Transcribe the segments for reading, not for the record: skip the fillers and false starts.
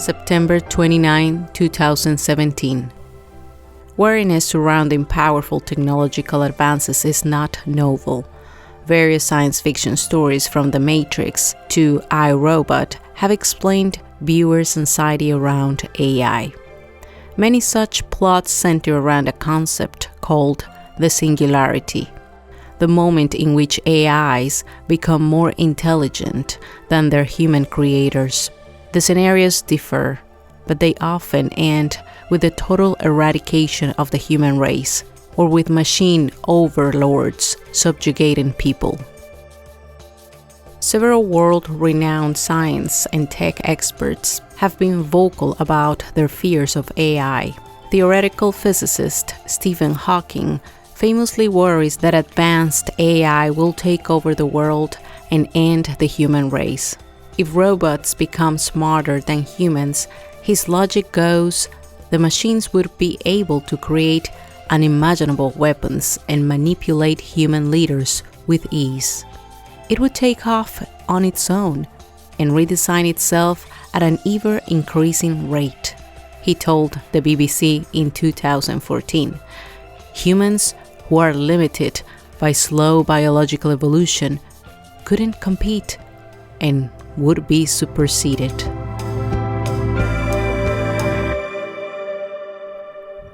September 29, 2017. Wariness surrounding powerful technological advances is not novel. Various science fiction stories from The Matrix to I, Robot have explained viewers' anxiety around AI. Many such plots center around a concept called the singularity, the moment in which AIs become more intelligent than their human creators. The scenarios differ, but they often end with the total eradication of the human race, or with machine overlords subjugating people. Several world-renowned science and tech experts have been vocal about their fears of AI. Theoretical physicist Stephen Hawking famously worries that advanced AI will take over the world and end the human race. If robots become smarter than humans, his logic goes, the machines would be able to create unimaginable weapons and manipulate human leaders with ease. It would take off on its own and redesign itself at an ever-increasing rate, he told the BBC in 2014. Humans who are limited by slow biological evolution couldn't compete and would be superseded.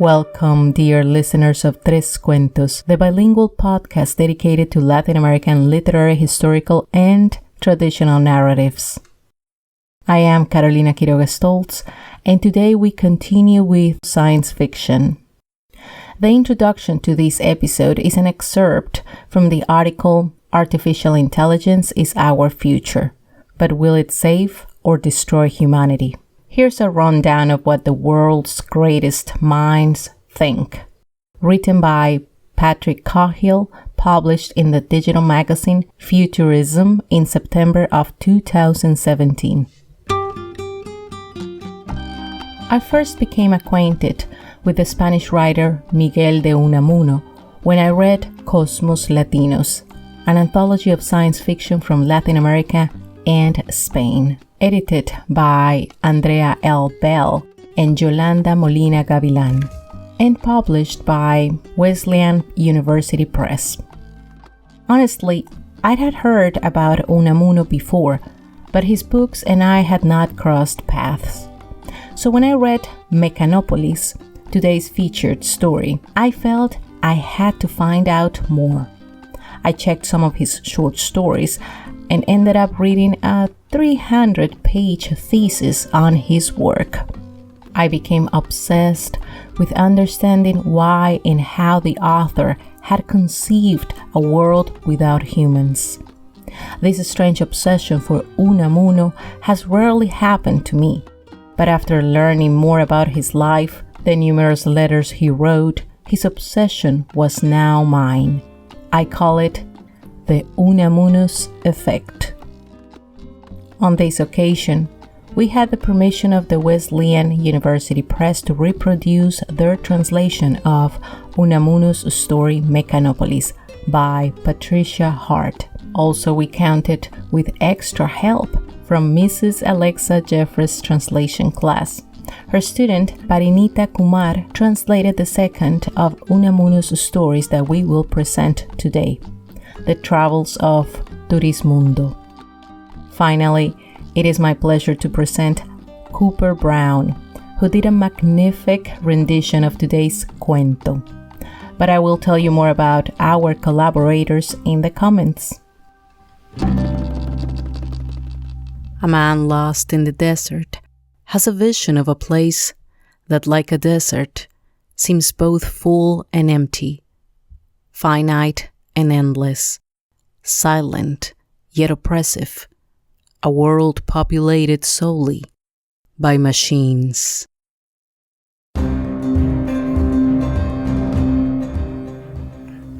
Welcome, dear listeners of Tres Cuentos, the bilingual podcast dedicated to Latin American literary, historical, and traditional narratives. I am Carolina Quiroga Stoltz, and today we continue with science fiction. The introduction to this episode is an excerpt from the article Artificial Intelligence is Our Future, but will it save or destroy humanity? Here's a rundown of what the world's greatest minds think. Written by Patrick Cahill, published in the digital magazine Futurism in September of 2017. I first became acquainted with the Spanish writer Miguel de Unamuno when I read Cosmos Latinos, an anthology of science fiction from Latin America and Spain, edited by Andrea L. Bell and Yolanda Molina Gavilan, and published by Wesleyan University Press. Honestly, I had heard about Unamuno before, but his books and I had not crossed paths. So when I read Mechanopolis, today's featured story, I felt I had to find out more. I checked some of his short stories and ended up reading a 300-page thesis on his work. I became obsessed with understanding why and how the author had conceived a world without humans. This strange obsession for Unamuno has rarely happened to me, but after learning more about his life, the numerous letters he wrote, his obsession was now mine. I call it the Unamuno's effect. On this occasion, we had the permission of the Wesleyan University Press to reproduce their translation of Unamuno's story Mechanopolis by Patricia Hart. Also, we counted with extra help from Mrs. Alexa Jeffress' translation class. Her student, Parinita Kumar, translated the second of Unamuno's stories that we will present today, The Travels of Turismundo. Finally, it is my pleasure to present Cooper Brown, who did a magnific rendition of today's cuento. But I will tell you more about our collaborators in the comments. A man lost in the desert has a vision of a place that, like a desert, seems both full and empty, finite and endless, silent yet oppressive, a world populated solely by machines.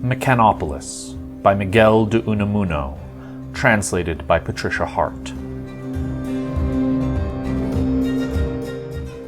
Mechanopolis by Miguel de Unamuno, translated by Patricia Hart.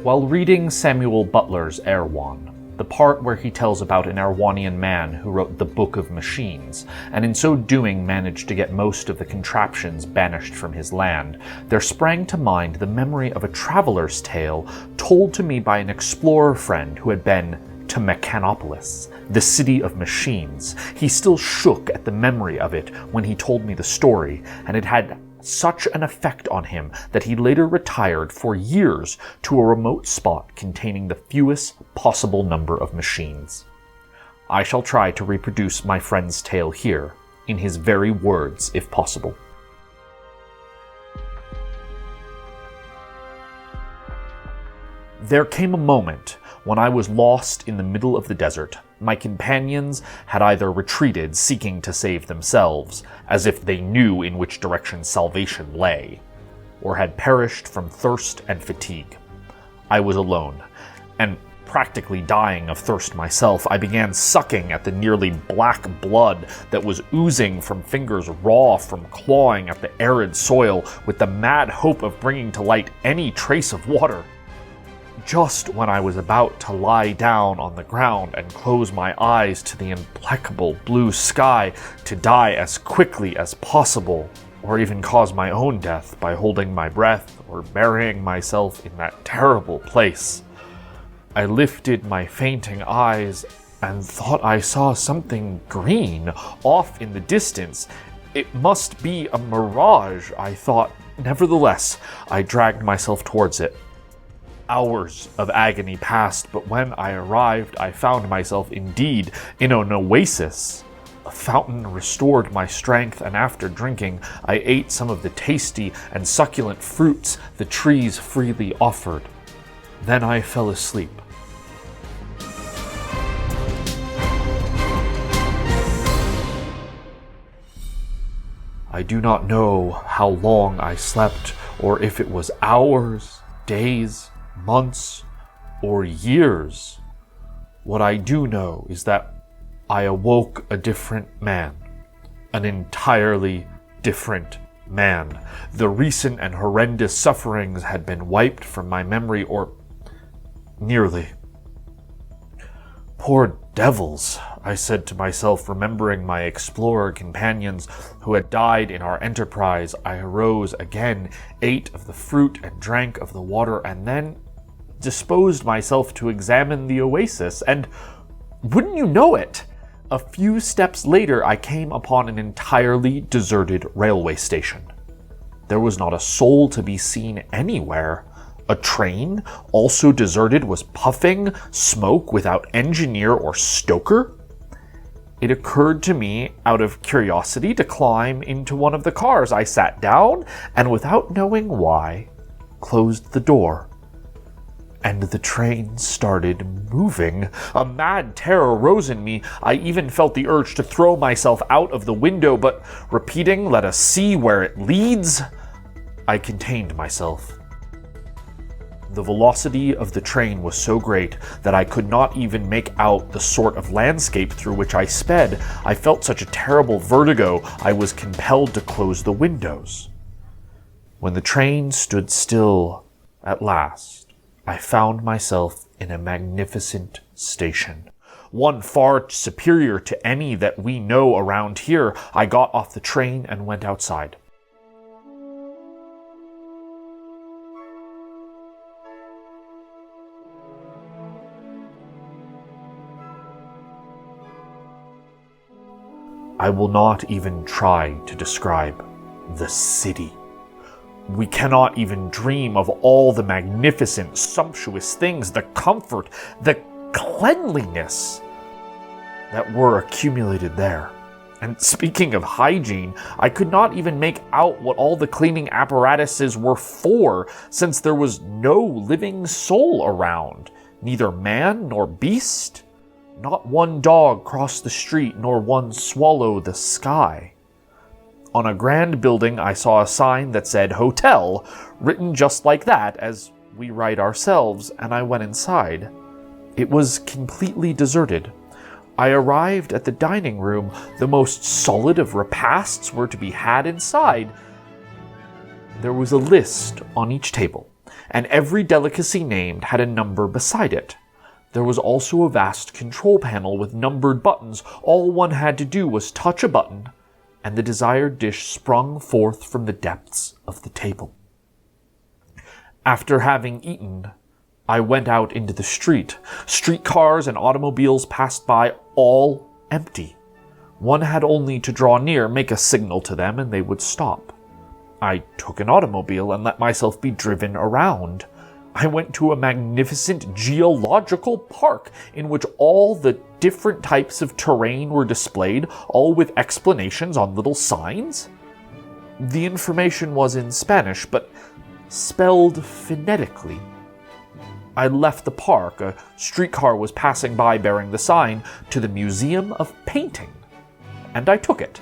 While reading Samuel Butler's Erewhon, the part where he tells about an Erewhonian man who wrote the Book of Machines, and in so doing managed to get most of the contraptions banished from his land, there sprang to mind the memory of a traveler's tale told to me by an explorer friend who had been to Mechanopolis, the city of machines. He still shook at the memory of it when he told me the story, and it had such an effect on him that he later retired for years to a remote spot containing the fewest possible number of machines. I shall try to reproduce my friend's tale here, in his very words if possible. There came a moment when I was lost in the middle of the desert. My companions had either retreated, seeking to save themselves, as if they knew in which direction salvation lay, or had perished from thirst and fatigue. I was alone, and practically dying of thirst myself. I began sucking at the nearly black blood that was oozing from fingers raw from clawing at the arid soil, with the mad hope of bringing to light any trace of water. Just when I was about to lie down on the ground and close my eyes to the implacable blue sky to die as quickly as possible, or even cause my own death by holding my breath or burying myself in that terrible place, I lifted my fainting eyes and thought I saw something green off in the distance. It must be a mirage, I thought. Nevertheless, I dragged myself towards it. Hours of agony passed, but when I arrived, I found myself indeed in an oasis. A fountain restored my strength, and after drinking, I ate some of the tasty and succulent fruits the trees freely offered. Then I fell asleep. I do not know how long I slept, or if it was hours, days, months, or years. What I do know is that I awoke a different man, an entirely different man. The recent and horrendous sufferings had been wiped from my memory, or nearly. Poor devils, I said to myself, remembering my explorer companions who had died in our enterprise. I arose again, ate of the fruit and drank of the water, and then disposed myself to examine the oasis, and wouldn't you know it, a few steps later I came upon an entirely deserted railway station. There was not a soul to be seen anywhere. A train, also deserted, was puffing smoke without engineer or stoker. It occurred to me, out of curiosity, to climb into one of the cars. I sat down, and without knowing why, closed the door. And the train started moving. A mad terror rose in me. I even felt the urge to throw myself out of the window, but repeating, "Let us see where it leads," I contained myself. The velocity of the train was so great that I could not even make out the sort of landscape through which I sped. I felt such a terrible vertigo, I was compelled to close the windows. When the train stood still at last, I found myself in a magnificent station, one far superior to any that we know around here. I got off the train and went outside. I will not even try to describe the city. We cannot even dream of all the magnificent, sumptuous things, the comfort, the cleanliness that were accumulated there. And speaking of hygiene, I could not even make out what all the cleaning apparatuses were for, since there was no living soul around, neither man nor beast. Not one dog crossed the street, nor one swallow the sky. On a grand building, I saw a sign that said "Hotel," written just like that, as we write ourselves, and I went inside. It was completely deserted. I arrived at the dining room. The most solid of repasts were to be had inside. There was a list on each table, and every delicacy named had a number beside it. There was also a vast control panel with numbered buttons. All one had to do was touch a button, and the desired dish sprung forth from the depths of the table. After having eaten, I went out into the street. Streetcars and automobiles passed by, all empty. One had only to draw near, make a signal to them, and they would stop. I took an automobile and let myself be driven around. I went to a magnificent geological park in which all the different types of terrain were displayed, all with explanations on little signs. The information was in Spanish, but spelled phonetically. I left the park. A streetcar was passing by bearing the sign to the Museum of Painting, and I took it.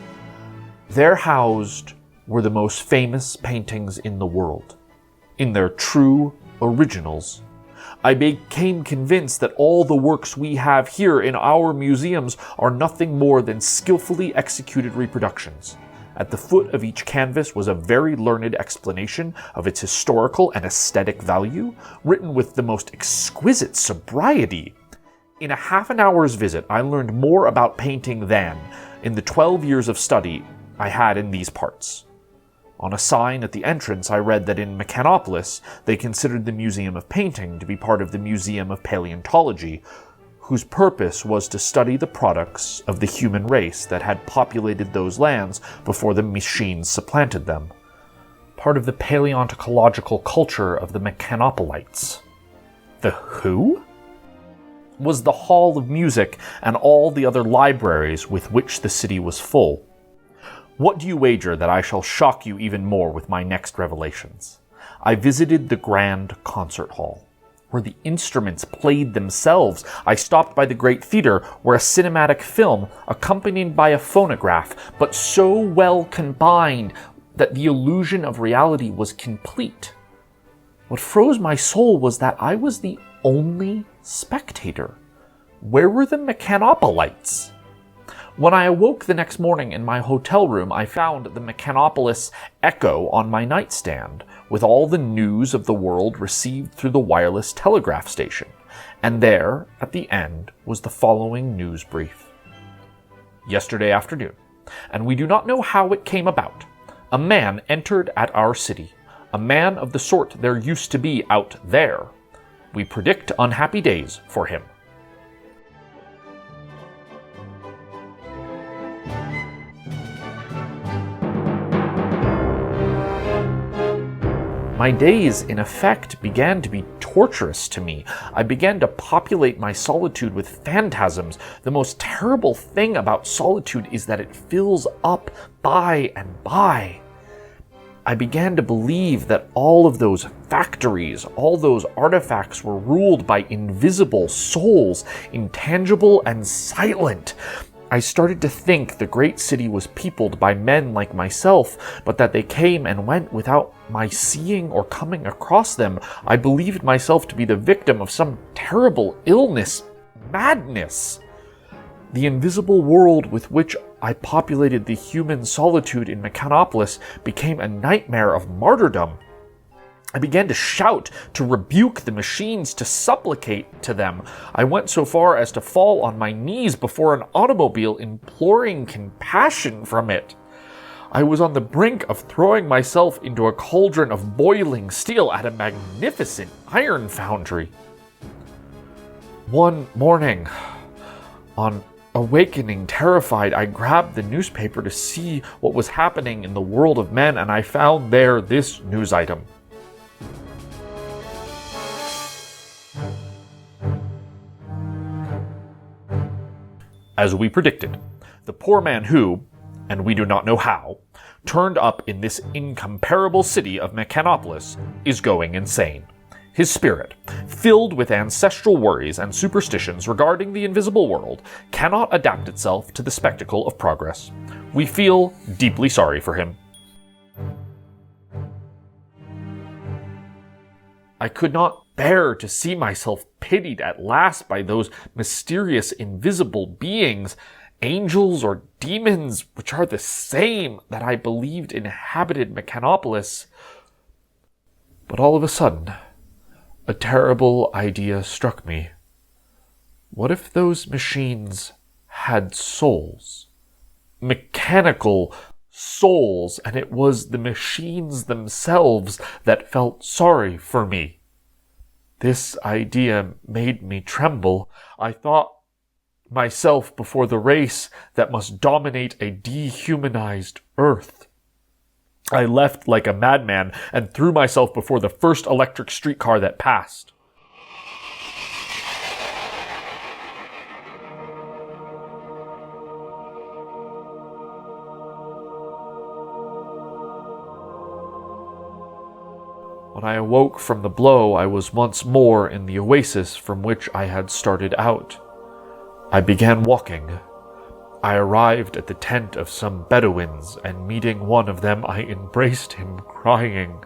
There housed were the most famous paintings in the world, in their true originals. I became convinced that all the works we have here in our museums are nothing more than skillfully executed reproductions. At the foot of each canvas was a very learned explanation of its historical and aesthetic value, written with the most exquisite sobriety. In a half an hour's visit, I learned more about painting than, in the 12 years of study I had in these parts. On a sign at the entrance, I read that in Mechanopolis, they considered the Museum of Painting to be part of the Museum of Paleontology, whose purpose was to study the products of the human race that had populated those lands before the machines supplanted them. Part of the paleontological culture of the Mechanopolites. The who? Was the Hall of Music and all the other libraries with which the city was full. What do you wager that I shall shock you even more with my next revelations? I visited the Grand Concert Hall, where the instruments played themselves. I stopped by the Great Theater, where a cinematic film, accompanied by a phonograph, but so well combined that the illusion of reality was complete. What froze my soul was that I was the only spectator. Where were the Mechanopolites? When I awoke the next morning in my hotel room, I found the Mechanopolis Echo on my nightstand, with all the news of the world received through the wireless telegraph station. And there, at the end, was the following news brief. Yesterday afternoon, and we do not know how it came about, a man entered at our city, a man of the sort there used to be out there. We predict unhappy days for him. My days, in effect, began to be torturous to me. I began to populate my solitude with phantasms. The most terrible thing about solitude is that it fills up by and by. I began to believe that all of those factories, all those artifacts were ruled by invisible souls, intangible and silent. I started to think the great city was peopled by men like myself, but that they came and went without my seeing or coming across them. I believed myself to be the victim of some terrible illness, madness. The invisible world with which I populated the human solitude in Mechanopolis became a nightmare of martyrdom. I began to shout, to rebuke the machines, to supplicate to them. I went so far as to fall on my knees before an automobile, imploring compassion from it. I was on the brink of throwing myself into a cauldron of boiling steel at a magnificent iron foundry. One morning, on awakening terrified, I grabbed the newspaper to see what was happening in the world of men, and I found there this news item. As we predicted, the poor man who, and we do not know how, turned up in this incomparable city of Mechanopolis is going insane. His spirit, filled with ancestral worries and superstitions regarding the invisible world, cannot adapt itself to the spectacle of progress. We feel deeply sorry for him. I could not bear to see myself pitied at last by those mysterious invisible beings, angels or demons, which are the same, that I believed inhabited Mechanopolis. But all of a sudden, a terrible idea struck me. What if those machines had souls? Mechanical souls, and it was the machines themselves that felt sorry for me. This idea made me tremble. I thought myself before the race that must dominate a dehumanized Earth. I left like a madman and threw myself before the first electric streetcar that passed. When I awoke from the blow, I was once more in the oasis from which I had started out. I began walking. I arrived at the tent of some Bedouins, and meeting one of them, I embraced him, crying.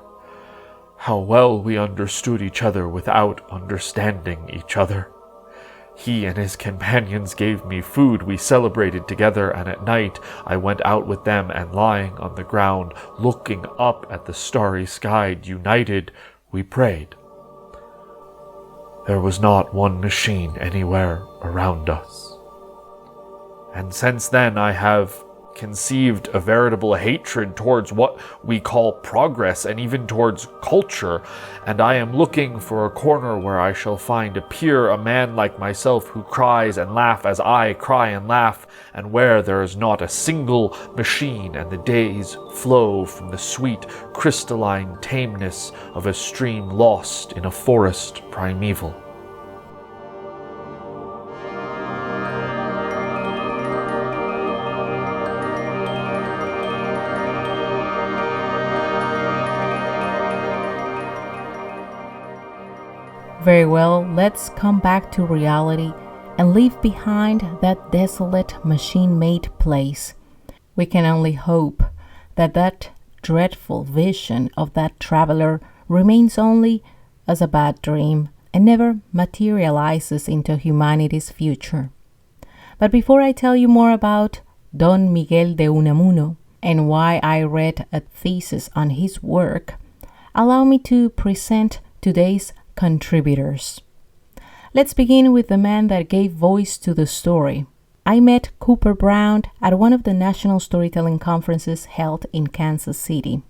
How well we understood each other without understanding each other. He and his companions gave me food, we celebrated together, and at night I went out with them, and lying on the ground, looking up at the starry sky, united, we prayed. There was not one machine anywhere around us. And since then I have conceived a veritable hatred towards what we call progress and even towards culture, and I am looking for a corner where I shall find appear a man like myself who cries and laughs as I cry and laugh, and where there is not a single machine and the days flow from the sweet crystalline tameness of a stream lost in a forest primeval. Very well, let's come back to reality and leave behind that desolate machine-made place. We can only hope that that dreadful vision of that traveler remains only as a bad dream and never materializes into humanity's future. But before I tell you more about Don Miguel de Unamuno and why I read a thesis on his work, allow me to present today's contributors. Let's begin with the man that gave voice to the story. I met Cooper Brown at one of the national storytelling conferences held in Kansas City.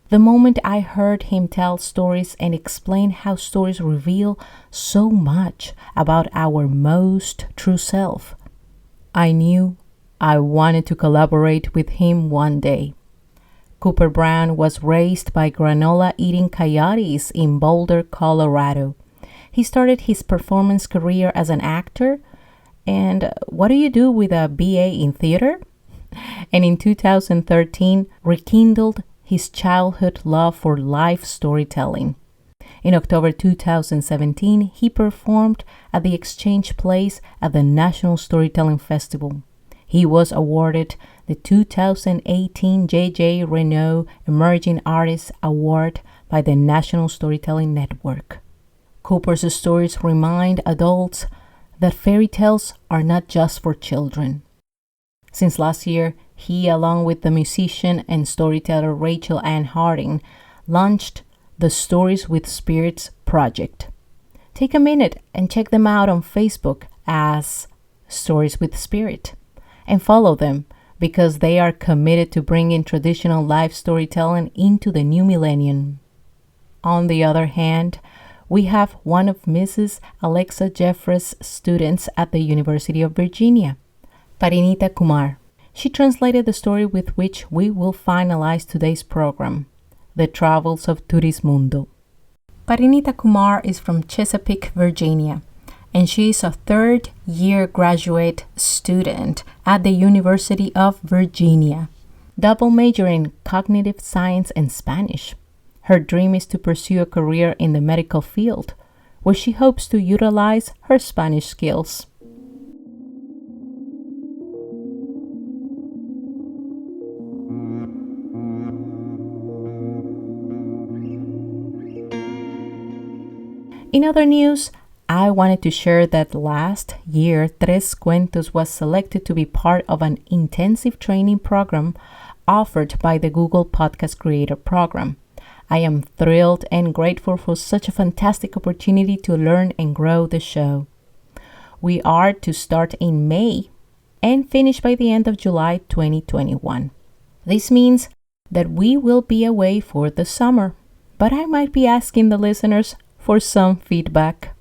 The moment I heard him tell stories and explain how stories reveal so much about our most true self, I knew I wanted to collaborate with him one day. Cooper Brown was raised by granola-eating coyotes in Boulder, Colorado. He started his performance career as an actor, and what do you do with a BA in theater? And in 2013, rekindled his childhood love for live storytelling. In October 2017, he performed at the Exchange Place at the National Storytelling Festival. He was awarded the 2018 J.J. Renault Emerging Artist Award by the National Storytelling Network. Cooper's stories remind adults that fairy tales are not just for children. Since last year, he, along with the musician and storyteller Rachel Ann Harding, launched the Stories with Spirits project. Take a minute and check them out on Facebook as Stories with Spirit, and follow them because they are committed to bringing traditional live storytelling into the new millennium. On the other hand, we have one of Mrs. Alexa Jeffress' students at the University of Virginia, Parinita Kumar. She translated the story with which we will finalize today's program, The Travels of Turismundo. Parinita Kumar is from Chesapeake, Virginia, and she is a third-year graduate student at the University of Virginia, double major in cognitive science and Spanish. Her dream is to pursue a career in the medical field, where she hopes to utilize her Spanish skills. In other news, I wanted to share that last year, Tres Cuentos was selected to be part of an intensive training program offered by the Google Podcast Creator Program. I am thrilled and grateful for such a fantastic opportunity to learn and grow the show. We are to start in May and finish by the end of July 2021. This means that we will be away for the summer, but I might be asking the listeners for some feedback.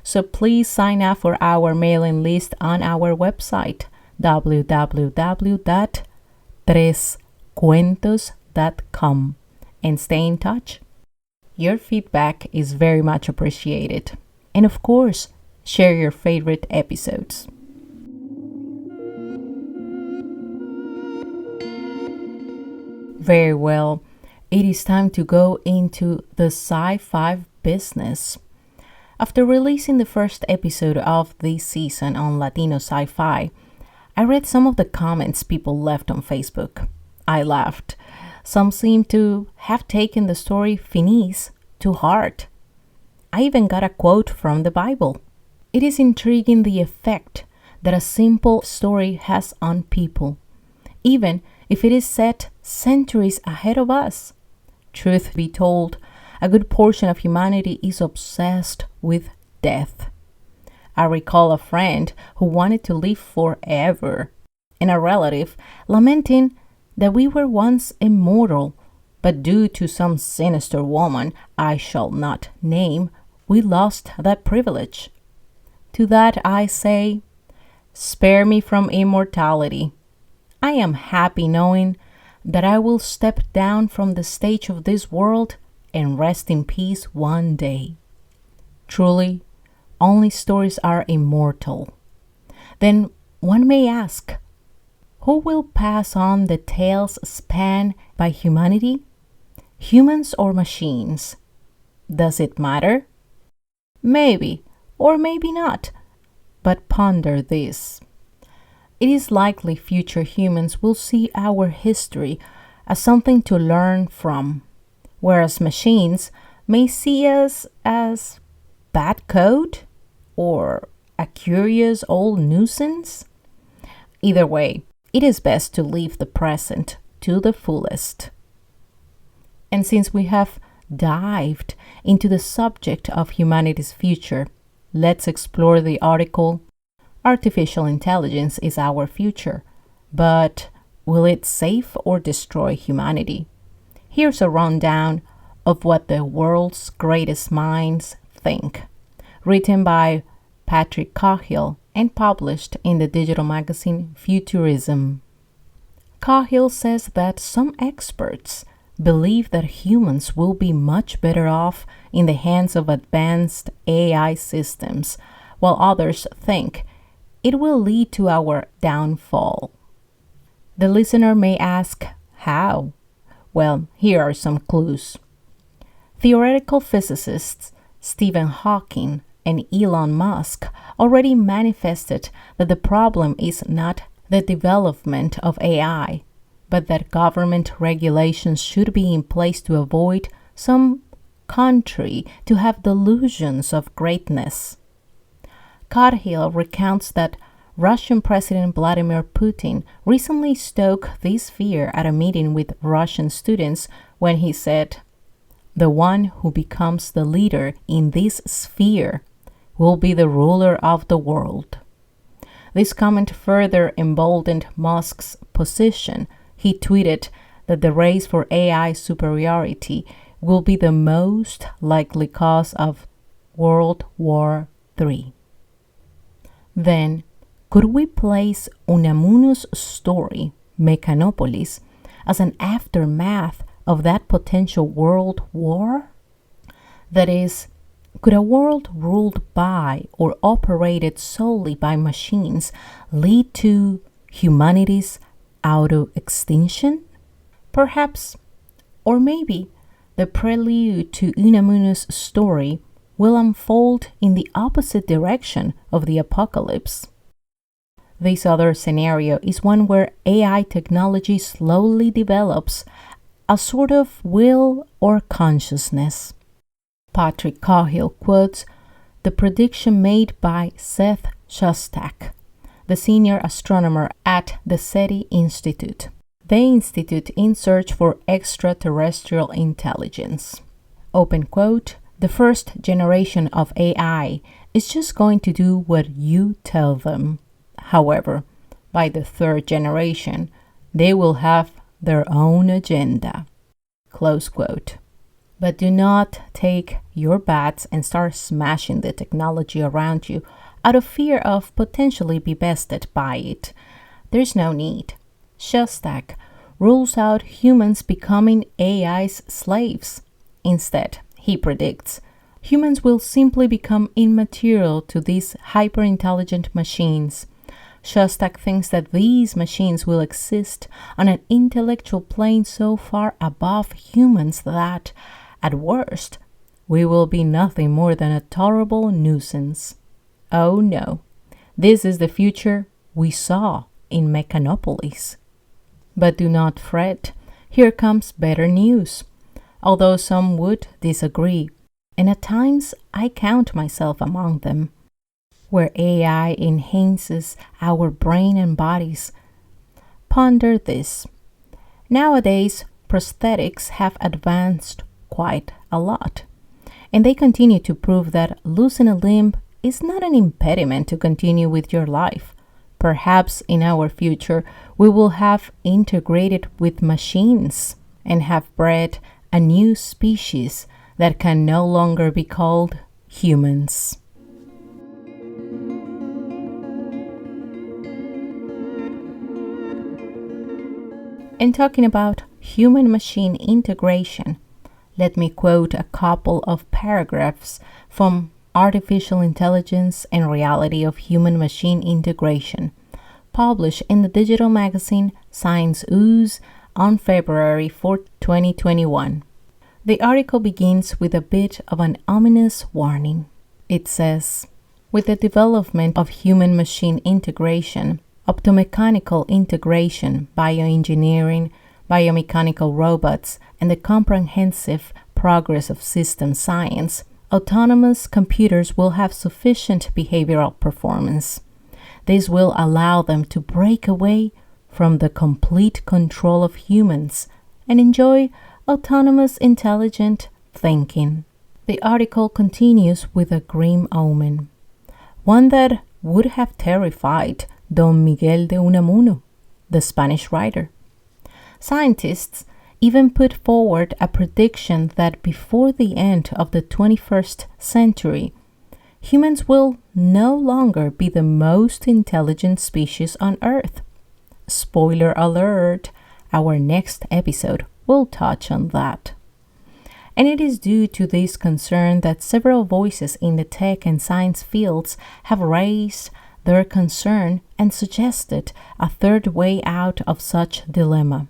So please sign up for our mailing list on our website, www.trescuentos.com, and stay in touch. Your feedback is very much appreciated. And of course, share your favorite episodes. Very well, it is time to go into the sci-fi business. After releasing the first episode of this season on Latino sci-fi, I read some of the comments people left on Facebook. I laughed. Some seemed to have taken the story finite to heart. I even got a quote from the Bible. It is intriguing the effect that a simple story has on people, even if it is set centuries ahead of us. Truth be told, a good portion of humanity is obsessed with death. I recall a friend who wanted to live forever, and a relative lamenting that we were once immortal, but due to some sinister woman I shall not name, we lost that privilege. To that I say, spare me from immortality. I am happy knowing that I will step down from the stage of this world and rest in peace one day. Truly, only stories are immortal. Then one may ask, who will pass on the tales spanned by humanity? Humans or machines? Does it matter? Maybe, or maybe not. But ponder this. It is likely future humans will see our history as something to learn from, whereas machines may see us as bad code or a curious old nuisance. Either way, it is best to live the present to the fullest. And since we have dived into the subject of humanity's future, let's explore the article, Artificial Intelligence is Our Future, but will it save or destroy humanity? Here's a rundown of what the world's greatest minds think, written by Patrick Cahill and published in the digital magazine Futurism. Cahill says that some experts believe that humans will be much better off in the hands of advanced AI systems, while others think it will lead to our downfall. The listener may ask, how? Well, here are some clues. Theoretical physicists Stephen Hawking and Elon Musk already manifested that the problem is not the development of AI, but that government regulations should be in place to avoid some country to have delusions of greatness. Cahill recounts that Russian President Vladimir Putin recently stoked this fear at a meeting with Russian students when he said, "The one who becomes the leader in this sphere will be the ruler of the world." This comment further emboldened Musk's position. He tweeted that the race for AI superiority will be the most likely cause of World War III. Then, could we place Unamuno's story, Mechanopolis, as an aftermath of that potential world war? That is, could a world ruled by or operated solely by machines lead to humanity's auto-extinction? Perhaps, or maybe, the prelude to Unamuno's story will unfold in the opposite direction of the apocalypse. This other scenario is one where AI technology slowly develops a sort of will or consciousness. Patrick Cahill quotes the prediction made by Seth Shostak, the senior astronomer at the SETI Institute, the Institute in Search for Extraterrestrial Intelligence. Open quote, "The first generation of AI is just going to do what you tell them. However, by the third generation, they will have their own agenda. Close quote. But do not take your bats and start smashing the technology around you out of fear of potentially be bested by it. There's no need. Shostak rules out humans becoming AI's slaves. Instead, he predicts, humans will simply become immaterial to these hyper-intelligent machines. Shostak thinks that these machines will exist on an intellectual plane so far above humans that, at worst, we will be nothing more than a tolerable nuisance. Oh no, this is the future we saw in Mechanopolis. But do not fret, here comes better news. Although some would disagree, and at times I count myself among them, where AI enhances our brain and bodies. Ponder this. Nowadays, prosthetics have advanced quite a lot, and they continue to prove that losing a limb is not an impediment to continue with your life. Perhaps in our future, we will have integrated with machines and have bred a new species that can no longer be called humans. And talking about human-machine integration, let me quote a couple of paragraphs from Artificial Intelligence and Reality of Human-Machine Integration, published in the digital magazine Science Ooze on February 4, 2021. The article begins with a bit of an ominous warning. It says, with the development of human-machine integration, optomechanical integration, bioengineering, biomechanical robots, and the comprehensive progress of system science, autonomous computers will have sufficient behavioral performance. This will allow them to break away from the complete control of humans and enjoy autonomous intelligent thinking. The article continues with a grim omen, one that would have terrified Don Miguel de Unamuno, the Spanish writer. Scientists even put forward a prediction that before the end of the 21st century, humans will no longer be the most intelligent species on Earth. Spoiler alert, our next episode will touch on that. And it is due to this concern that several voices in the tech and science fields have raised their concern and suggested a third way out of such dilemma.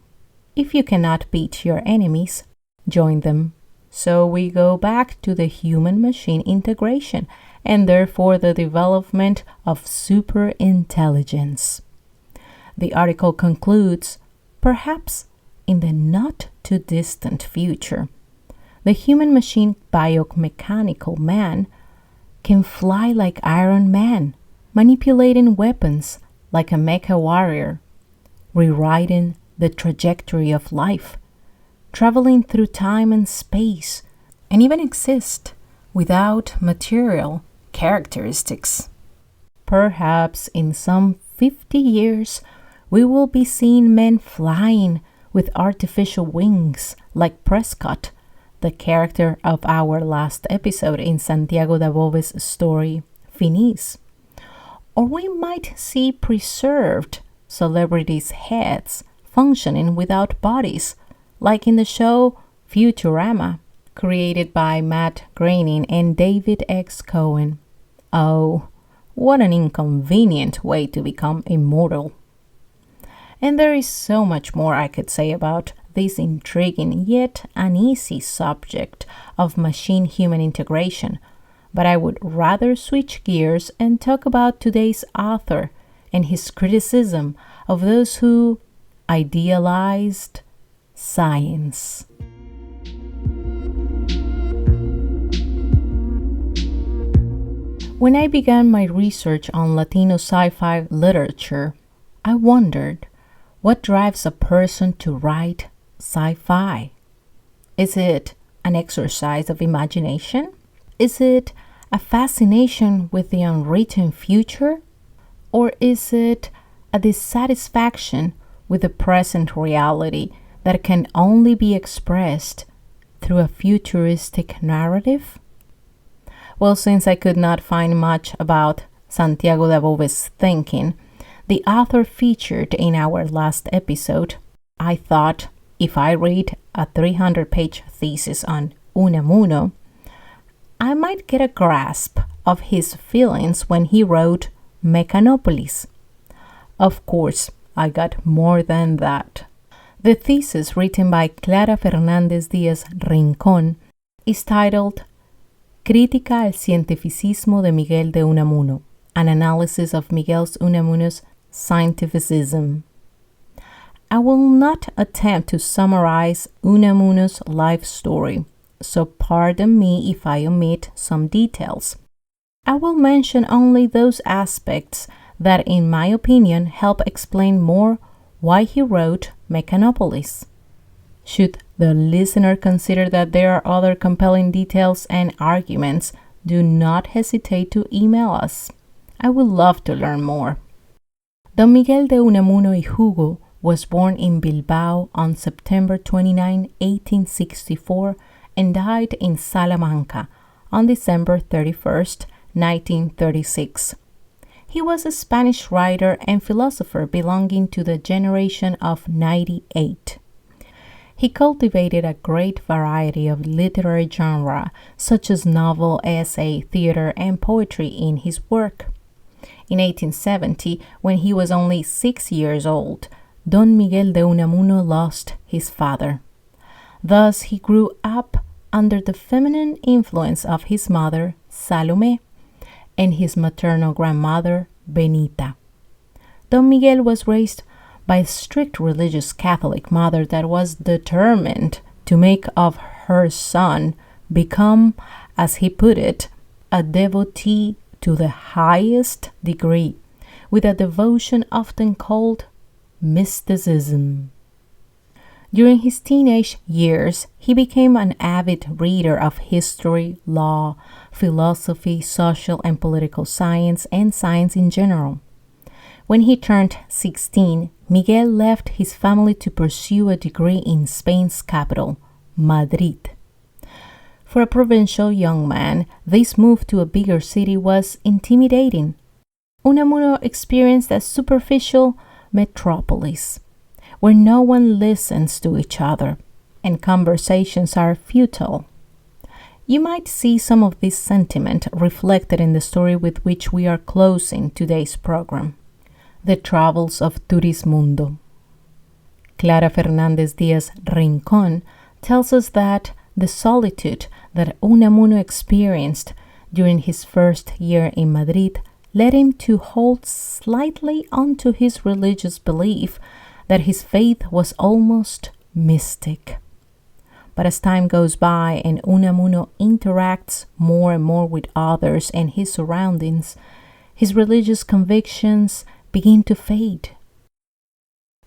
If you cannot beat your enemies, join them. So we go back to the human-machine integration and therefore the development of superintelligence. The article concludes, perhaps in the not-too-distant future, the human-machine biomechanical man can fly like Iron Man, manipulating weapons like a mecha warrior, rewriting the trajectory of life, traveling through time and space, and even exist without material characteristics. Perhaps in some 50 years, we will be seeing men flying with artificial wings like Prescott, the character of our last episode in Santiago Dabove's story, Finis. Or we might see preserved celebrities' heads functioning without bodies, like in the show Futurama, created by Matt Groening and David X. Cohen. Oh, what an inconvenient way to become immortal. And there is so much more I could say about this intriguing yet uneasy subject of machine-human integration, but I would rather switch gears and talk about today's author and his criticism of those who idealized science. When I began my research on Latino sci-fi literature, I wondered, what drives a person to write sci-fi? Is it an exercise of imagination? Is it a fascination with the unwritten future? Or is it a dissatisfaction with the present reality that can only be expressed through a futuristic narrative? Well, since I could not find much about Santiago Dabove's thinking, the author featured in our last episode, I thought if I read a 300-page thesis on Unamuno, I might get a grasp of his feelings when he wrote Mechanopolis. Of course, I got more than that. The thesis, written by Clara Fernández Díaz Rincón, is titled Crítica al cientificismo de Miguel de Unamuno, an analysis of Miguel Unamuno's scientificism. I will not attempt to summarize Unamuno's life story, so pardon me if I omit some details. I will mention only those aspects that, in my opinion, help explain more why he wrote Mechanopolis. Should the listener consider that there are other compelling details and arguments, do not hesitate to email us. I would love to learn more. Don Miguel de Unamuno y Hugo was born in Bilbao on September 29, 1864, and died in Salamanca on December 31st, 1936. He was a Spanish writer and philosopher belonging to the generation of 98. He cultivated a great variety of literary genres, such as novel, essay, theater, and poetry in his work. In 1870, when he was only 6 years old, Don Miguel de Unamuno lost his father. Thus, he grew up under the feminine influence of his mother, Salome, and his maternal grandmother, Benita. Don Miguel was raised by a strict religious Catholic mother that was determined to make of her son become, as he put it, a devotee to the highest degree, with a devotion often called mysticism. During his teenage years, he became an avid reader of history, law, philosophy, social and political science, and science in general. When he turned 16, Miguel left his family to pursue a degree in Spain's capital, Madrid. For a provincial young man, this move to a bigger city was intimidating. Unamuno experienced a superficial metropolis, where no one listens to each other and conversations are futile. You might see some of this sentiment reflected in the story with which we are closing today's program, The Travels of Turismundo. Clara Fernández Díaz Rincón tells us that the solitude that Unamuno experienced during his first year in Madrid led him to hold slightly onto his religious belief that his faith was almost mystic. But as time goes by and Unamuno interacts more and more with others and his surroundings, his religious convictions begin to fade.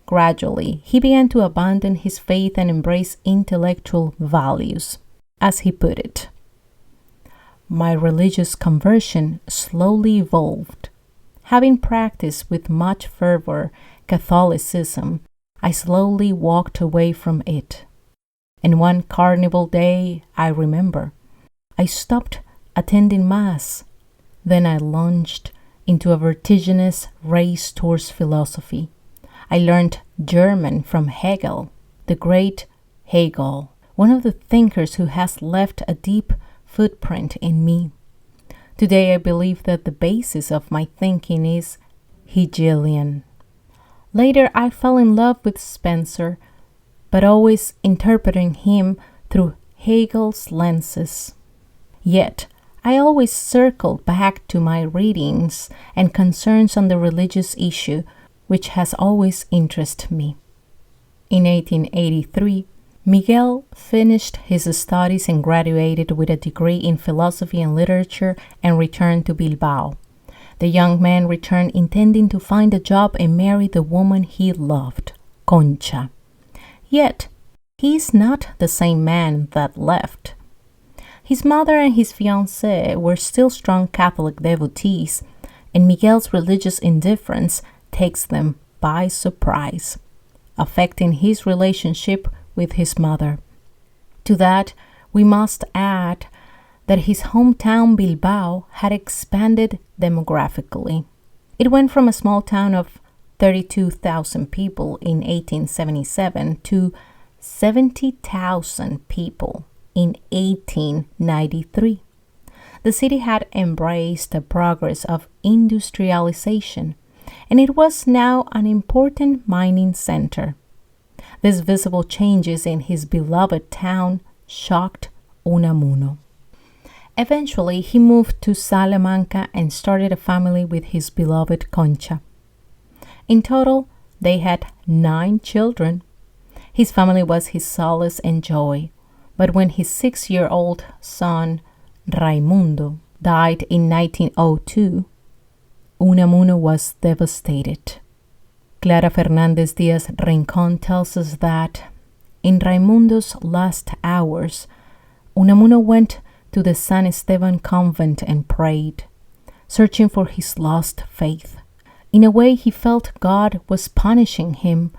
Gradually, he began to abandon his faith and embrace intellectual values, as he put it. My religious conversion slowly evolved. Having practiced with much fervor Catholicism, I slowly walked away from it. And one carnival day, I remember, I stopped attending Mass. Then I launched into a vertiginous race towards philosophy. I learned German from Hegel, the great Hegel, one of the thinkers who has left a deep footprint in me. Today I believe that the basis of my thinking is Hegelian. Later I fell in love with Spencer, but always interpreting him through Hegel's lenses. Yet I always circled back to my readings and concerns on the religious issue, which has always interested me. In 1883, Miguel finished his studies and graduated with a degree in philosophy and literature and returned to Bilbao. The young man returned intending to find a job and marry the woman he loved, Concha. Yet, he is not the same man that left. His mother and his fiancée were still strong Catholic devotees, and Miguel's religious indifference takes them by surprise, affecting his relationship with his mother. To that, we must add that his hometown Bilbao had expanded demographically. It went from a small town of 32,000 people in 1877 to 70,000 people in 1893. The city had embraced the progress of industrialization, and it was now an important mining center. These visible changes in his beloved town shocked Unamuno. Eventually, he moved to Salamanca and started a family with his beloved Concha. In total, they had 9 children. His family was his solace and joy, but when his 6-year-old son, Raimundo, died in 1902, Unamuno was devastated. Clara Fernandez Diaz Rincon tells us that in Raimundo's last hours, Unamuno went to the San Esteban convent and prayed, searching for his lost faith. In a way, he felt God was punishing him.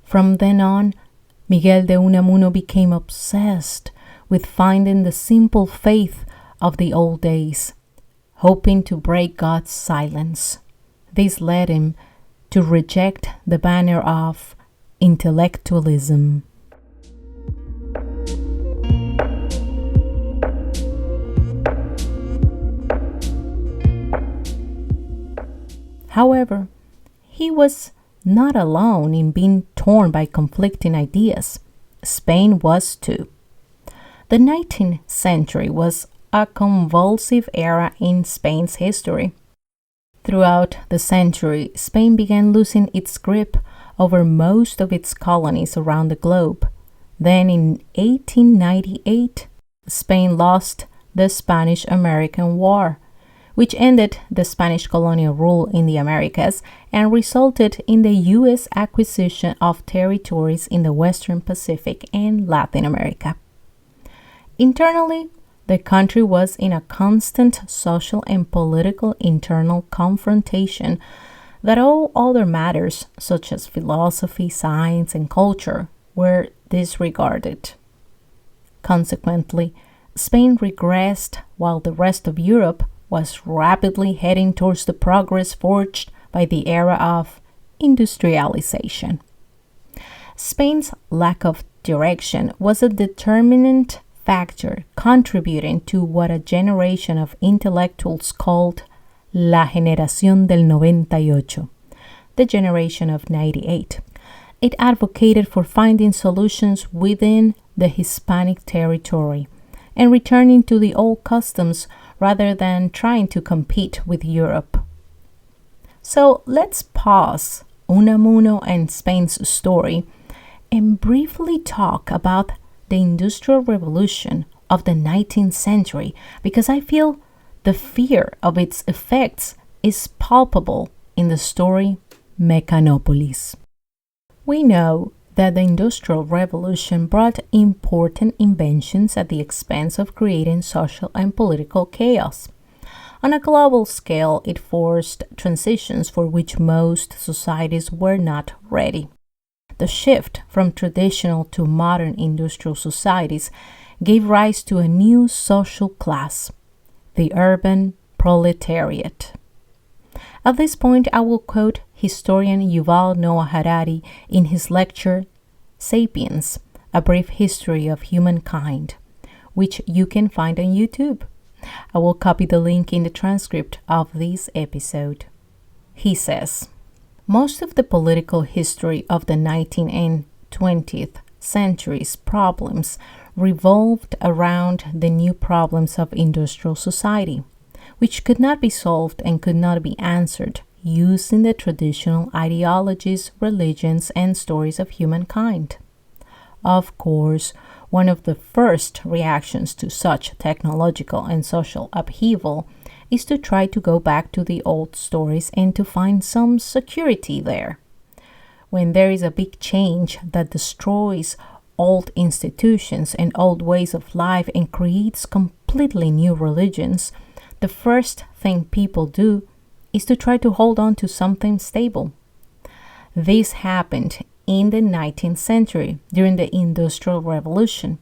From then on, Miguel de Unamuno became obsessed with finding the simple faith of the old days, hoping to break God's silence. This led him to reject the banner of intellectualism. However, he was not alone in being torn by conflicting ideas. Spain was too. The 19th century was a convulsive era in Spain's history. Throughout the century, Spain began losing its grip over most of its colonies around the globe. Then in 1898, Spain lost the Spanish-American War, which ended the Spanish colonial rule in the Americas and resulted in the U.S. acquisition of territories in the Western Pacific and Latin America. Internally, the country was in a constant social and political internal confrontation that all other matters, such as philosophy, science, and culture, were disregarded. Consequently, Spain regressed while the rest of Europe was rapidly heading towards the progress forged by the era of industrialization. Spain's lack of direction was a determinant factor contributing to what a generation of intellectuals called La Generación del 98, the generation of 98. It advocated for finding solutions within the Hispanic territory and returning to the old customs rather than trying to compete with Europe. So let's pause Unamuno and Spain's story and briefly talk about the Industrial Revolution of the 19th century, because I feel the fear of its effects is palpable in the story Mechanopolis. We know that the Industrial Revolution brought important inventions at the expense of creating social and political chaos. On a global scale, it forced transitions for which most societies were not ready. The shift from traditional to modern industrial societies gave rise to a new social class, the urban proletariat. At this point, I will quote historian Yuval Noah Harari in his lecture, Sapiens, A Brief History of Humankind, which you can find on YouTube. I will copy the link in the transcript of this episode. He says, most of the political history of the 19th and 20th centuries' problems revolved around the new problems of industrial society, which could not be solved and could not be answered using the traditional ideologies, religions, and stories of humankind. Of course, one of the first reactions to such technological and social upheaval is to try to go back to the old stories and to find some security there. When there is a big change that destroys old institutions and old ways of life and creates complete completely new religions, the first thing people do is to try to hold on to something stable. This happened in the 19th century during the Industrial Revolution.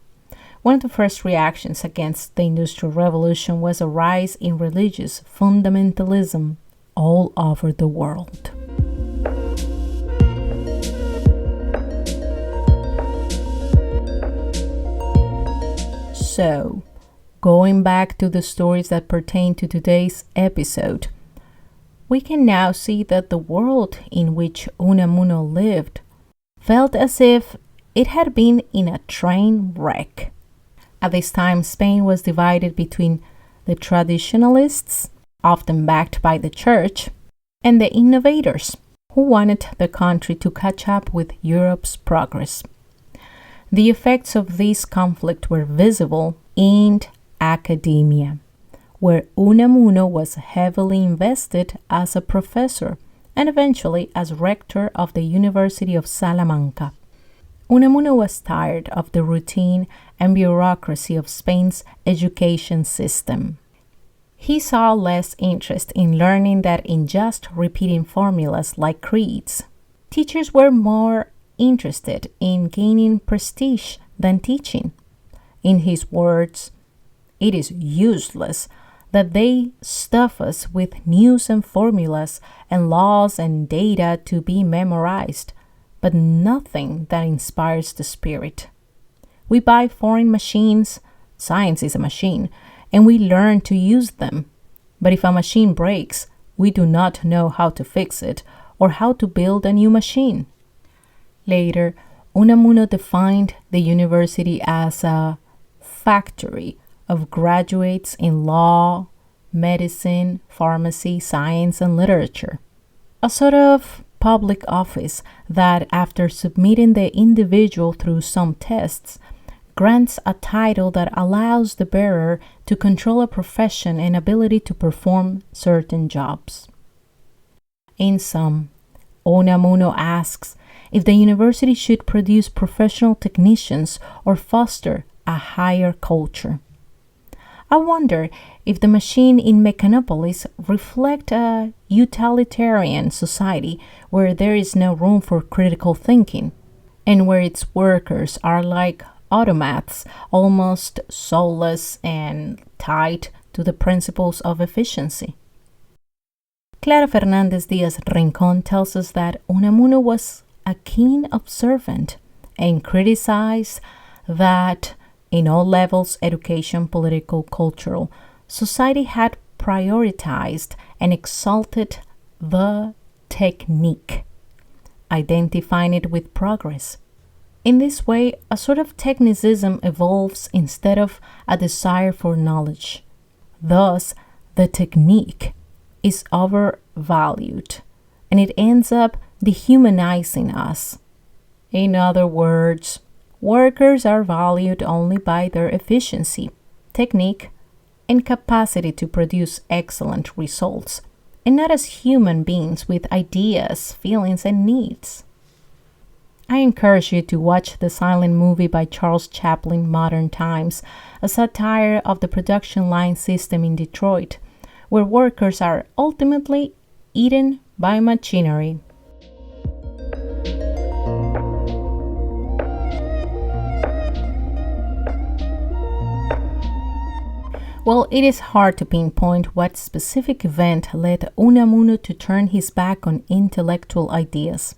One of the first reactions against the Industrial Revolution was a rise in religious fundamentalism all over the world. So, going back to the stories that pertain to today's episode, we can now see that the world in which Unamuno lived felt as if it had been in a train wreck. At this time, Spain was divided between the traditionalists, often backed by the church, and the innovators, who wanted the country to catch up with Europe's progress. The effects of this conflict were visible in academia, where Unamuno was heavily invested as a professor and eventually as rector of the University of Salamanca. Unamuno was tired of the routine and bureaucracy of Spain's education system. He saw less interest in learning than in just repeating formulas like creeds. Teachers were more interested in gaining prestige than teaching. In his words, "It is useless that they stuff us with news and formulas and laws and data to be memorized, but nothing that inspires the spirit. We buy foreign machines, science is a machine, and we learn to use them. But if a machine breaks, we do not know how to fix it or how to build a new machine." Later, Unamuno defined the university as a factory of graduates in law, medicine, pharmacy, science, and literature. A sort of public office that, after submitting the individual through some tests, grants a title that allows the bearer to control a profession and ability to perform certain jobs. In sum, Unamuno asks if the university should produce professional technicians or foster a higher culture. I wonder if the machine in Mechanopolis reflect a utilitarian society where there is no room for critical thinking, and where its workers are like automats, almost soulless and tied to the principles of efficiency. Clara Fernández Díaz Rincón tells us that Unamuno was a keen observant and criticized that in all levels, education, political, cultural, society had prioritized and exalted the technique, identifying it with progress. In this way, a sort of technicism evolves instead of a desire for knowledge. Thus, the technique is overvalued, and it ends up dehumanizing us. In other words, workers are valued only by their efficiency, technique, and capacity to produce excellent results, and not as human beings with ideas, feelings, and needs. I encourage you to watch the silent movie by Charles Chaplin, Modern Times, a satire of the production line system in Detroit, where workers are ultimately eaten by machinery. Well, it is hard to pinpoint what specific event led Unamuno to turn his back on intellectual ideas.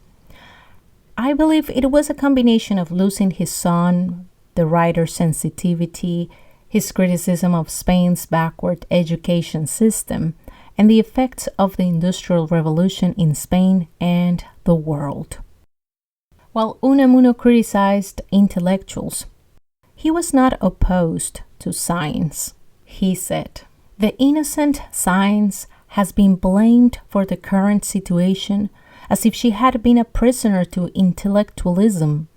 I believe it was a combination of losing his son, the writer's sensitivity, his criticism of Spain's backward education system, and the effects of the Industrial Revolution in Spain and the world. While Unamuno criticized intellectuals, he was not opposed to science. He said, "The innocent science has been blamed for the current situation as if she had been a prisoner to intellectualism.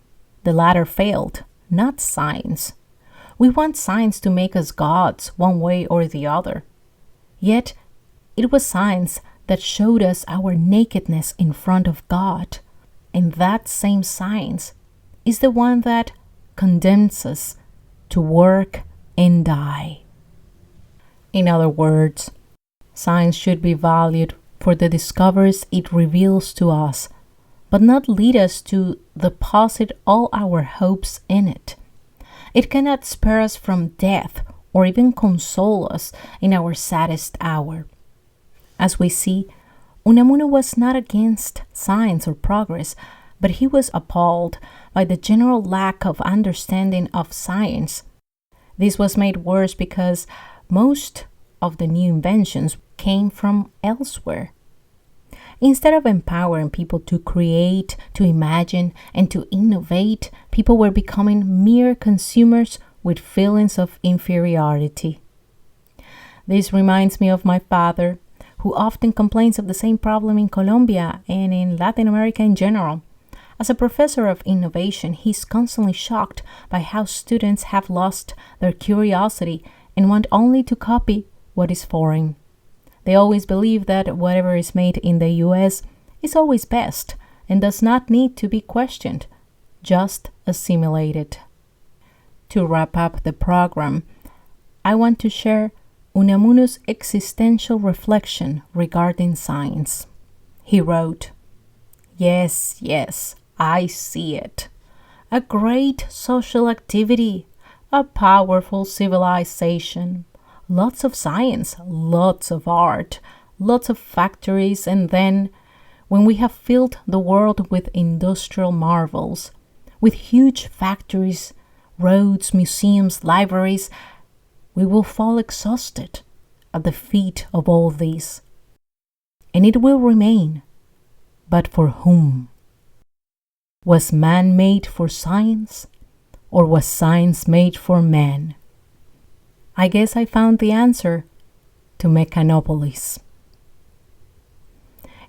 The latter failed, not science. We want science to make us gods one way or the other. Yet, it was science that showed us our nakedness in front of God, and that same science is the one that condemns us to work and die." In other words, science should be valued for the discoveries it reveals to us, but not lead us to deposit all our hopes in it. It cannot spare us from death or even console us in our saddest hour. As we see, Unamuno was not against science or progress, but he was appalled by the general lack of understanding of science. This was made worse because most of the new inventions came from elsewhere. Instead of empowering people to create, to imagine, and to innovate, people were becoming mere consumers with feelings of inferiority. This reminds me of my father, who often complains of the same problem in Colombia and in Latin America in general. As a professor of innovation, he's constantly shocked by how students have lost their curiosity and want only to copy what is foreign. They always believe that whatever is made in the US is always best and does not need to be questioned, just assimilated. To wrap up the program, I want to share Unamuno's existential reflection regarding science. He wrote, "Yes, yes, I see it. A great social activity, a powerful civilization. Lots of science, lots of art, lots of factories, and then, when we have filled the world with industrial marvels, with huge factories, roads, museums, libraries, we will fall exhausted at the feet of all these. And it will remain. But for whom? Was man made for science, or was science made for man? I guess I found the answer to Mechanopolis."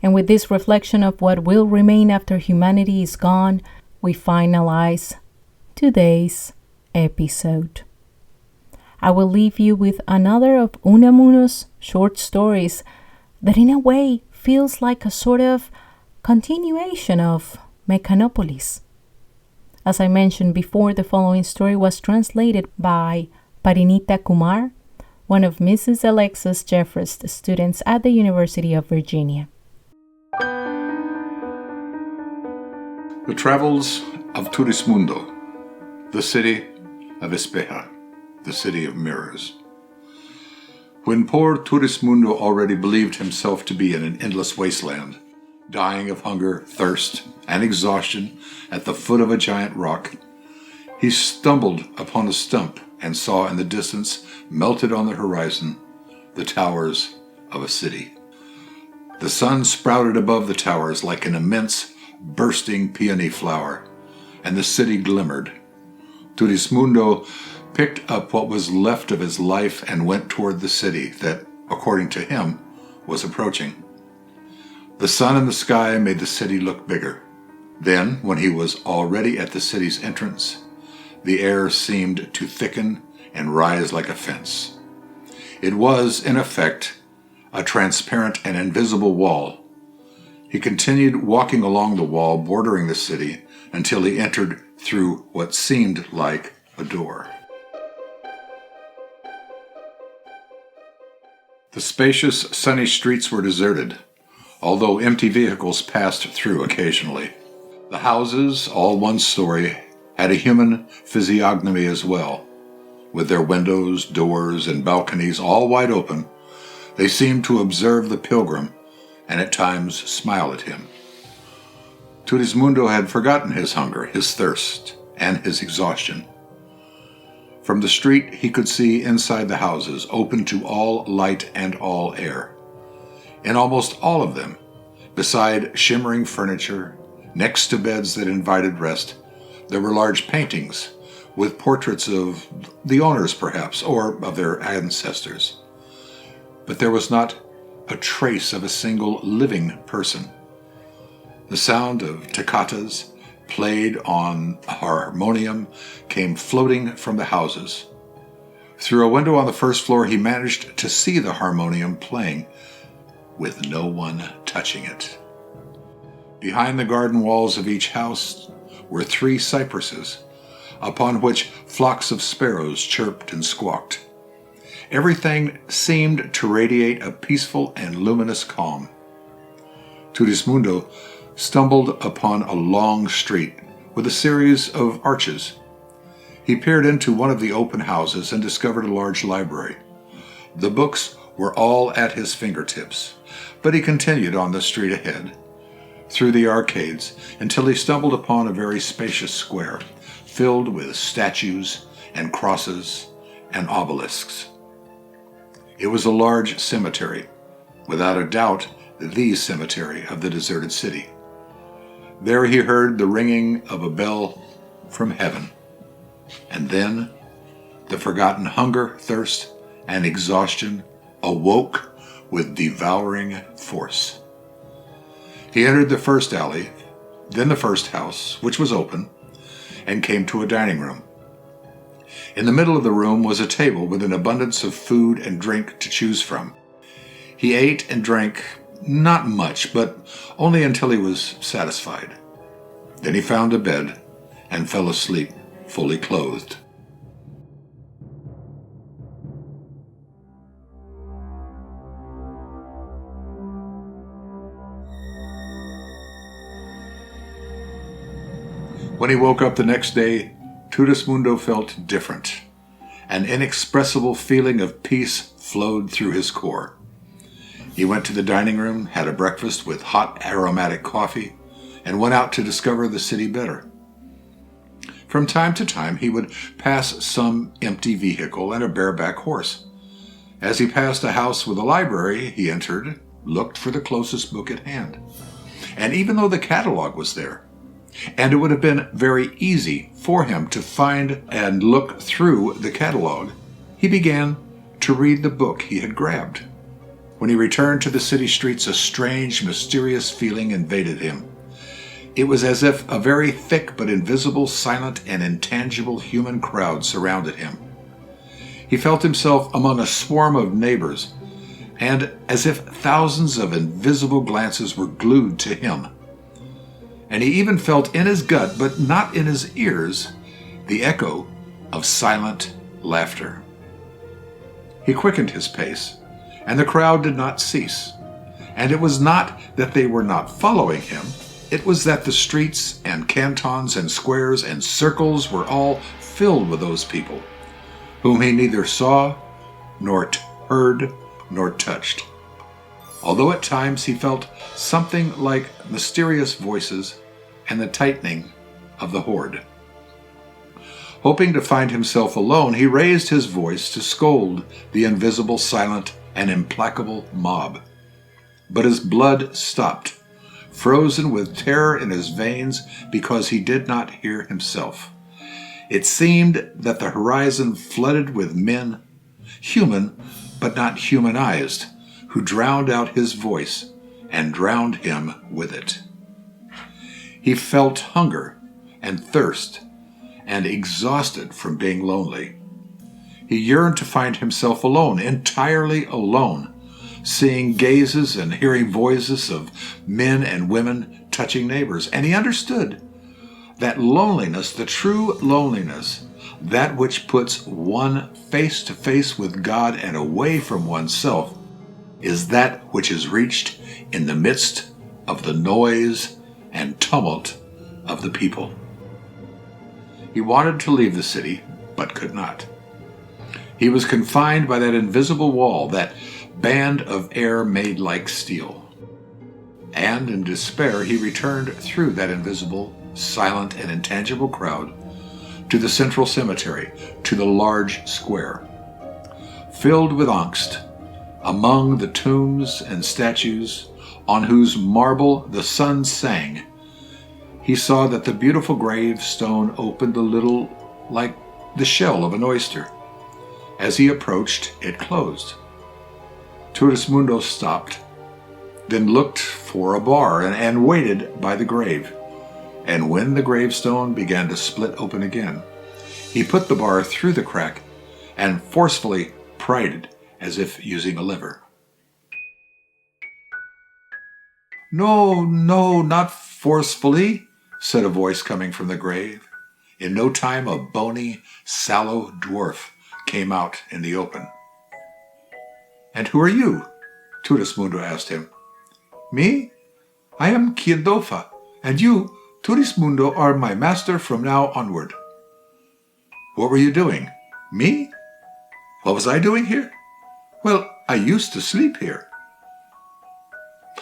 And with this reflection of what will remain after humanity is gone, we finalize today's episode. I will leave you with another of Unamuno's short stories that in a way feels like a sort of continuation of Mechanopolis. As I mentioned before, the following story was translated by Parinita Kumar, one of Mrs. Alexis Jeffress' students at the University of Virginia. The Travels of Turismundo, the city of Espeja, the city of mirrors. When poor Turismundo already believed himself to be in an endless wasteland, dying of hunger, thirst, and exhaustion at the foot of a giant rock, he stumbled upon a stump and saw in the distance, melted on the horizon, the towers of a city. The sun sprouted above the towers like an immense, bursting peony flower, and the city glimmered. Turismundo picked up what was left of his life and went toward the city that, according to him, was approaching. The sun in the sky made the city look bigger. Then, when he was already at the city's entrance, the air seemed to thicken and rise like a fence. It was, in effect, a transparent and invisible wall. He continued walking along the wall bordering the city until he entered through what seemed like a door. The spacious, sunny streets were deserted, although empty vehicles passed through occasionally. The houses, all one story, had a human physiognomy as well. With their windows, doors, and balconies all wide open, they seemed to observe the pilgrim and at times smile at him. Turismundo had forgotten his hunger, his thirst, and his exhaustion. From the street he could see inside the houses, open to all light and all air. In almost all of them, beside shimmering furniture, next to beds that invited rest, there were large paintings with portraits of the owners, perhaps, or of their ancestors. But there was not a trace of a single living person. The sound of toccatas, played on a harmonium, came floating from the houses. Through a window on the first floor, he managed to see the harmonium playing, with no one touching it. Behind the garden walls of each house were 3 cypresses, upon which flocks of sparrows chirped and squawked. Everything seemed to radiate a peaceful and luminous calm. Turismundo stumbled upon a long street with a series of arches. He peered into one of the open houses and discovered a large library. The books were all at his fingertips, but he continued on the street ahead, through the arcades, until he stumbled upon a very spacious square, filled with statues and crosses and obelisks. It was a large cemetery, without a doubt the cemetery of the deserted city. There he heard the ringing of a bell from heaven, and then the forgotten hunger, thirst, and exhaustion awoke with devouring force. He entered the first alley, then the first house, which was open, and came to a dining room. In the middle of the room was a table with an abundance of food and drink to choose from. He ate and drank not much, but only until he was satisfied. Then he found a bed and fell asleep, fully clothed. When he woke up the next day, Turismundo felt different. An inexpressible feeling of peace flowed through his core. He went to the dining room, had a breakfast with hot aromatic coffee, and went out to discover the city better. From time to time, he would pass some empty vehicle and a bareback horse. As he passed a house with a library, he entered, looked for the closest book at hand. And even though the catalog was there, and it would have been very easy for him to find and look through the catalog, he began to read the book he had grabbed. When he returned to the city streets, a strange, mysterious feeling invaded him. It was as if a very thick but invisible, silent, and intangible human crowd surrounded him. He felt himself among a swarm of neighbors, and as if thousands of invisible glances were glued to him. And he even felt in his gut, but not in his ears, the echo of silent laughter. He quickened his pace, and the crowd did not cease. And it was not that they were not following him, it was that the streets and cantons and squares and circles were all filled with those people, whom he neither saw, nor heard, nor touched. Although at times he felt something like mysterious voices and the tightening of the horde. Hoping to find himself alone, he raised his voice to scold the invisible, silent, and implacable mob. But his blood stopped, frozen with terror in his veins, because he did not hear himself. It seemed that the horizon flooded with men, human but not humanized, who drowned out his voice and drowned him with it. He felt hunger and thirst and exhausted from being lonely. He yearned to find himself alone, entirely alone, seeing gazes and hearing voices of men and women touching neighbors. And he understood that loneliness, the true loneliness, that which puts one face to face with God and away from oneself, is that which is reached in the midst of the noise and tumult of the people. He wanted to leave the city, but could not. He was confined by that invisible wall, that band of air made like steel. And in despair, he returned through that invisible, silent, and intangible crowd to the central cemetery, to the large square. Filled with angst, among the tombs and statues on whose marble the sun sang, he saw that the beautiful gravestone opened a little like the shell of an oyster. As he approached, it closed. Turismundo stopped, then looked for a bar and waited by the grave. And when the gravestone began to split open again, he put the bar through the crack and forcefully pried it as if using a lever. "No, no, not forcefully," said a voice coming from the grave. In no time, a bony, sallow dwarf came out in the open. "And who are you?" Turismundo asked him. "Me? I am Kiandofa, and you, Turismundo, are my master from now onward." "What were you doing?" "Me? What was I doing here? Well, I used to sleep here."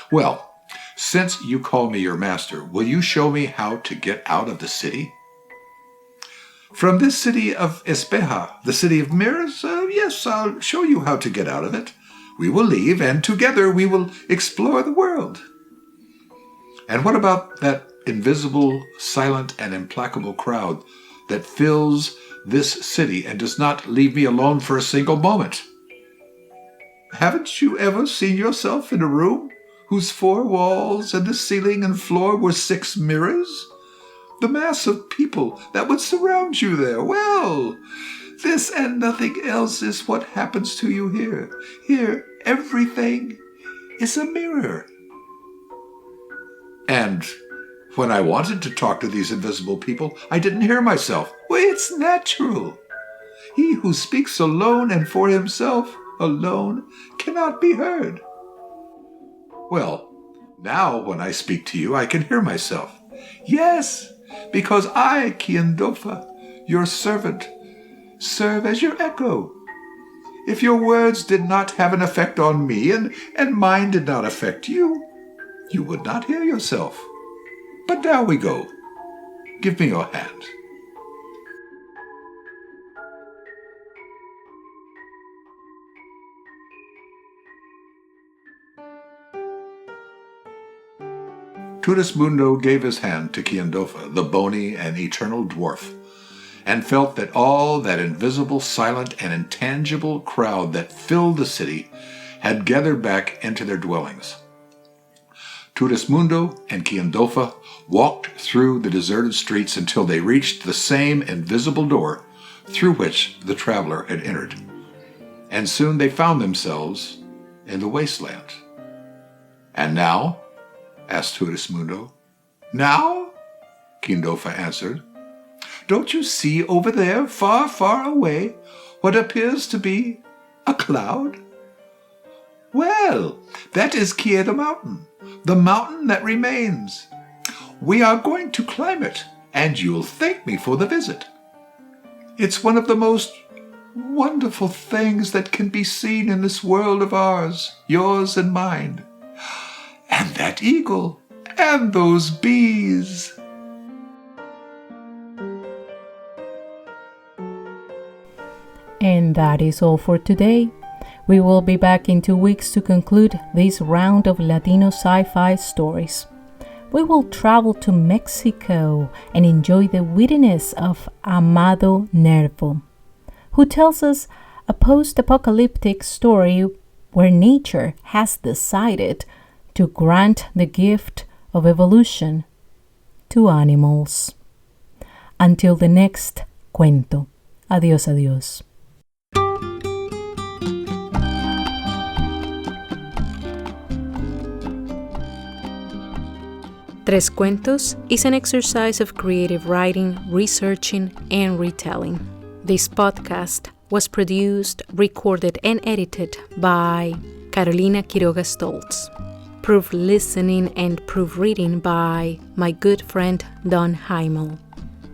"Well, since you call me your master, will you show me how to get out of the city?" "From this city of Espeja, the city of mirrors? Yes, I'll show you how to get out of it. We will leave, and together we will explore the world." "And what about that invisible, silent, and implacable crowd that fills this city and does not leave me alone for a single moment?" "Haven't you ever seen yourself in a room whose 4 walls and the ceiling and floor were 6 mirrors? The mass of people that would surround you there. Well, this and nothing else is what happens to you here. Here, everything is a mirror." "And when I wanted to talk to these invisible people, I didn't hear myself." "Well, it's natural. He who speaks alone and for himself alone cannot be heard." "Well, now when I speak to you, I can hear myself." "Yes, because I, Kiandofa, your servant, serve as your echo. If your words did not have an effect on me and mine did not affect you, you would not hear yourself. But now we go. Give me your hand." Turismundo gave his hand to Kiandofa, the bony and eternal dwarf, and felt that all that invisible, silent, and intangible crowd that filled the city had gathered back into their dwellings. Turismundo and Kiandofa walked through the deserted streets until they reached the same invisible door through which the traveler had entered, and soon they found themselves in the wasteland. "And now?" asked Turismundo. "Now?" Kiandofa answered. "Don't you see over there, far, far away, what appears to be a cloud? Well, that is Kie the mountain that remains. We are going to climb it, and you'll thank me for the visit. It's one of the most wonderful things that can be seen in this world of ours, yours and mine. And that eagle, and those bees." And that is all for today. We will be back in 2 weeks to conclude this round of Latino sci-fi stories. We will travel to Mexico and enjoy the wittiness of Amado Nervo, who tells us a post-apocalyptic story where nature has decided to grant the gift of evolution to animals. Until the next cuento. Adiós, adiós. Tres Cuentos is an exercise of creative writing, researching, and retelling. This podcast was produced, recorded, and edited by Carolina Quiroga Stoltz. Proof listening and proofreading by my good friend Don Heimel.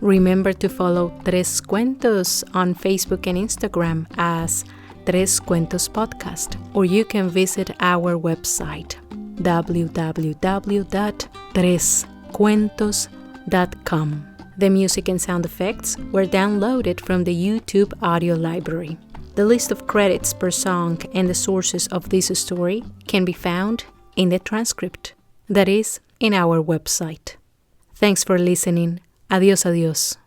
Remember to follow Tres Cuentos on Facebook and Instagram as Tres Cuentos Podcast, or you can visit our website www.trescuentos.com. The music and sound effects were downloaded from the YouTube audio library. The list of credits per song and the sources of this story can be found in the transcript, that is, in our website. Thanks for listening. Adiós, adiós.